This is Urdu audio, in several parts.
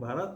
12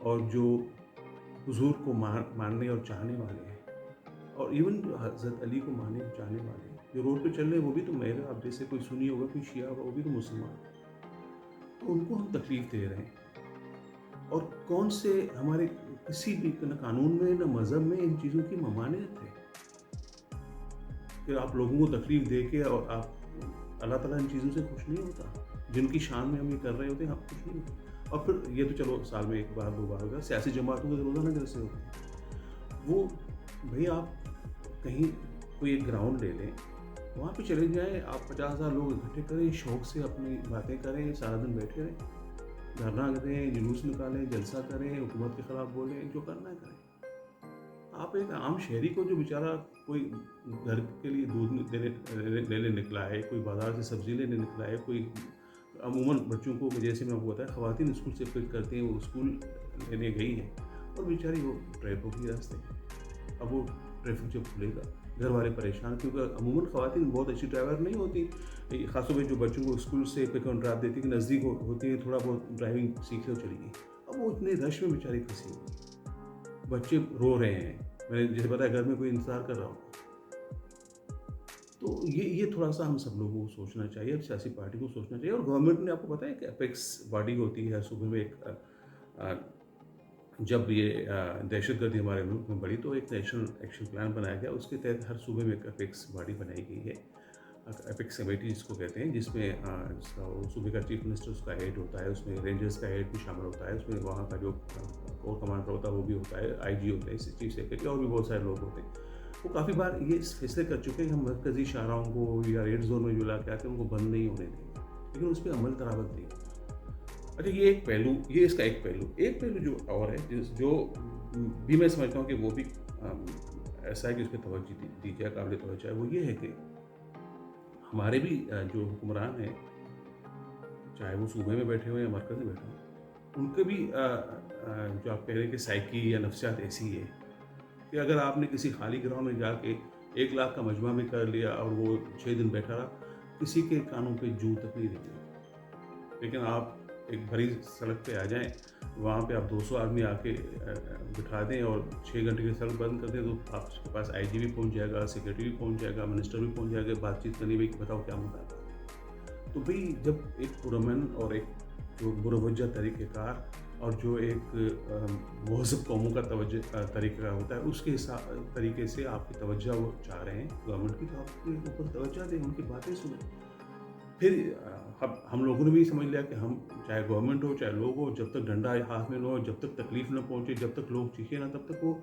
اور جو حضور کو ماننے اور چاہنے والے ہیں، اور ایون جو حضرت علی کو ماننے اور چاہنے والے ہیں، جو روڈ پہ چل رہے ہیں وہ بھی تو میرے آپ جیسے کوئی سنی ہوگا، کوئی شیعہ ہوگا، وہ بھی تو مسلمان ہے، تو ان کو ہم تکلیف دے رہے ہیں. اور کون سے ہمارے کسی بھی نہ قانون میں نہ مذہب میں ان چیزوں کی ممانعت ہے کہ آپ لوگوں کو تکلیف دے کے، اور آپ اللہ تعالیٰ ان چیزوں سے خوش نہیں ہوتا جن کی شان میں ہم یہ کر رہے ہوتے ہیں، ہم خوش نہیں ہوتے. اور پھر یہ تو چلو سال میں ایک بار دو بار ہوگا، سیاسی جماعتوں کے روزانہ جلسے ہوتے ہیں. وہ بھئی آپ کہیں کوئی ایک گراؤنڈ لے لیں، وہاں پہ چلے جائیں، آپ 50,000 لوگ اکٹھے کریں، شوق سے اپنی باتیں کریں، سارا دن بیٹھے رہیں، دھرنا دیں، جلوس نکالیں، جلسہ کریں، حکومت کے خلاف بولیں، جو کرنا ہے کریں. آپ ایک عام شہری کو جو بیچارہ کوئی گھر کے لیے دودھ لینے نکلا ہے، کوئی بازار سے سبزی لینے نکلا ہے، کوئی عموماً بچوں کو جیسے میں آپ کو بتایا خواتین اسکول سے پک کرتی ہیں، وہ اسکول لینے گئی ہیں اور بیچاری وہ ٹریپ ہو گئی راستے. اب وہ ٹریفک جب کھلے گا، گھر والے پریشان، کیونکہ عموماً خواتین بہت اچھی ڈرائیور نہیں ہوتی، خاص طور پہ جو بچوں کو اسکول سے پک اینڈ ڈراپ دیتی کہ نزدیک ہوتی ہیں، تھوڑا بہت ڈرائیونگ سیکھ لو چلی گئی. اب وہ اتنے رش میں بیچاری پھنسی ہوئی، بچے رو رہے ہیں، میں نے جیسے بتایا گھر میں کوئی انتظار کر رہا ہوں. تو یہ تھوڑا سا ہم سب لوگوں کو سوچنا چاہیے، اب سیاسی پارٹی کو سوچنا چاہیے. اور گورنمنٹ نے آپ کو پتہ ہے کہ اپیکس باڈی ہوتی ہے صوبے میں، ایک جب یہ دہشت گردی ہمارے ملک میں بڑھی تو ایک نیشنل ایکشن پلان بنایا گیا، اس کے تحت ہر صوبے میں ایک اپیکس باڈی بنائی گئی ہے، اپیکس کمیٹی جس کو کہتے ہیں، جس میں جس کا صوبے کا چیف منسٹر اس کا ہیڈ ہوتا ہے، اس میں رینجرز کا ہیڈ بھی شامل ہوتا ہے، اس میں وہاں کا جو کور کمانڈر ہوتا ہے وہ بھی ہوتا ہے، آئی جی ہوتا ہے، چیف سیکرٹری، اور بھی بہت سارے لوگ ہوتے ہیں. وہ کافی بار یہ فیصلے کر چکے ہیں کہ ہم مرکزی شاہراہوں کو یا ریڈ زون میں جو علاقے آتے ہیں ان کو بند نہیں ہونے دیں گے، لیکن اس پہ عمل درآمد نہیں. اچھا، یہ ایک پہلو، یہ اس کا ایک پہلو جو اور ہے، جو بھی میں سمجھتا ہوں کہ وہ بھی ایسا ہے کہ اس پہ توجہ دی جائے، قابل توجہ ہے. وہ یہ ہے کہ ہمارے بھی جو حکمران ہیں، چاہے وہ صوبے میں بیٹھے ہوئے یا مرکز میں بیٹھے ہوئے، ان کے بھی جو آپ کہہ رہے ہیں کہ سائیکی یا نفسیات ایسی ہے کہ اگر آپ نے کسی خالی گراؤنڈ میں جا کے 1,00,000 کا مجمع بھی کر لیا اور وہ 6 دن بیٹھا رہا، کسی کے کانوں پہ جوں تک نہیں رہے. لیکن آپ ایک بھری سڑک پہ آ جائیں، وہاں پہ آپ 200 آدمی آ کے بٹھا دیں اور 6 گھنٹے کی سڑک بند کر دیں، تو آپ کے پاس آئی جی بھی پہنچ جائے گا، سیکرٹری بھی پہنچ جائے گا، منسٹر بھی پہنچ جائے گا، بات چیت کرنی بھی کہ بتاؤ کیا مطالبہ ہے. تو بھئی جب ایک پرامن اور ایک جو مروجہ طریقہ کار اور جو ایک مہذب قوموں کا طریقہ ہوتا ہے، اس کے طریقے سے آپ کی توجہ وہ چاہ رہے ہیں گورنمنٹ کی، تو آپ کے اوپر توجہ دیں، ان کی باتیں سنیں. پھر ہم لوگوں نے بھی سمجھ لیا کہ ہم چاہے گورنمنٹ ہو چاہے لوگ ہو، جب تک ڈنڈا ہاتھ میں نہ ہو، جب تک تکلیف نہ پہنچے، جب تک لوگ چیخیں نہ، تب تک وہ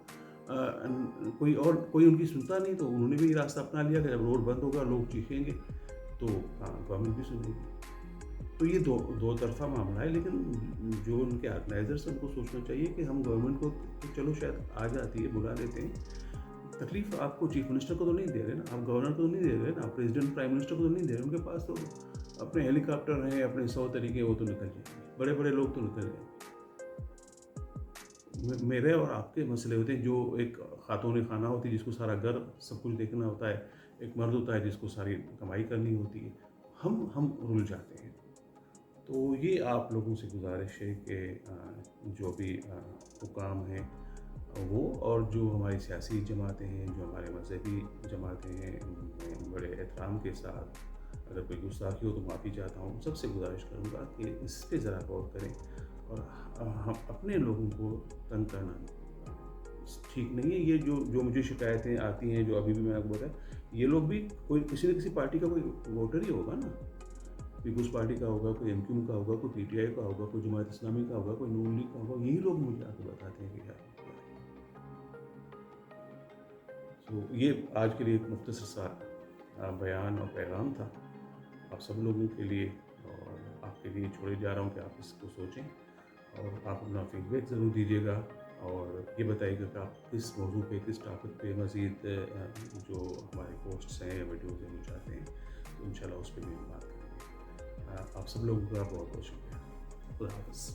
کوئی ان کی سنتا نہیں. تو انہوں نے بھی یہ راستہ اپنا لیا کہ جب روڈ بند ہوگا، لوگ چیخیں گے تو گورنمنٹ بھی سنے گی. تو یہ دو طرفہ معاملہ ہے. لیکن جو ان کے آرگنائزرس ہیں ان کو سوچنا چاہیے کہ ہم گورنمنٹ کو چلو شاید آ جاتی ہے، بلا لیتے ہیں، تکلیف آپ کو چیف منسٹر کو تو نہیں دے رہے نا، آپ گورنر کو تو نہیں دے رہے نا، پریزیڈنٹ پرائم منسٹر کو تو نہیں دے رہے. ان کے پاس تو اپنے ہیلی کاپٹر ہیں، اپنے 100 طریقے، وہ تو نکل جائیں گے، بڑے بڑے لوگ تو نکل جائیں گے. میرے اور آپ کے مسئلے ہوتے ہیں، جو ایک خاتون خانہ ہوتی ہے جس کو سارا گھر سب کچھ دیکھنا ہوتا ہے، ایک مرد ہوتا ہے جس کو ساری کمائی کرنی ہوتی ہے، ہم رل جاتے ہیں. تو یہ آپ لوگوں سے گزارش ہے کہ جو بھی حکام ہیں وہ، اور جو ہماری سیاسی جماعتیں ہیں، جو ہمارے مذہبی جماعتیں ہیں، میں بڑے احترام کے ساتھ، اگر کوئی گستاخی ہو تو معافی چاہتا ہوں، سب سے گزارش کروں گا کہ اس پہ ذرا غور کریں. اور ہم اپنے لوگوں کو تنگ کرنا ٹھیک نہیں ہے. یہ جو مجھے شکایتیں آتی ہیں، جو ابھی بھی میں آپ کو بتایا، یہ لوگ بھی کوئی کسی نہ کسی پارٹی کا کوئی ووٹر ہی ہوگا نا. پیپلز پارٹی کا ہوگا، کوئی ایم کیو کا ہوگا، کوئی پی ٹی آئی کا ہوگا، کوئی جماعت اسلامی کا ہوگا، کوئی نون لیگ کا ہوگا. یہی لوگ مجھے آ کے بتاتے ہیں کہ یار. تو یہ آج کے لیے ایک مختصر سا بیان اور پیغام تھا آپ سب لوگوں کے لیے، اور آپ کے لیے چھوڑے جا رہا ہوں کہ آپ اس کو سوچیں، اور آپ اپنا فیڈ بیک ضرور دیجیے گا، اور یہ بتائیے گا کہ آپ کس موضوع پہ، کس ٹاپک پہ مزید جو ہمارے پوسٹس ہیں یا ویڈیوز ہیں وہ چاہتے ہیں، تو انشاءاللہ اس پہ بھی ہم بات کریں گے. آپ سب لوگوں کا بہت بہت شکریہ. خدا حافظ.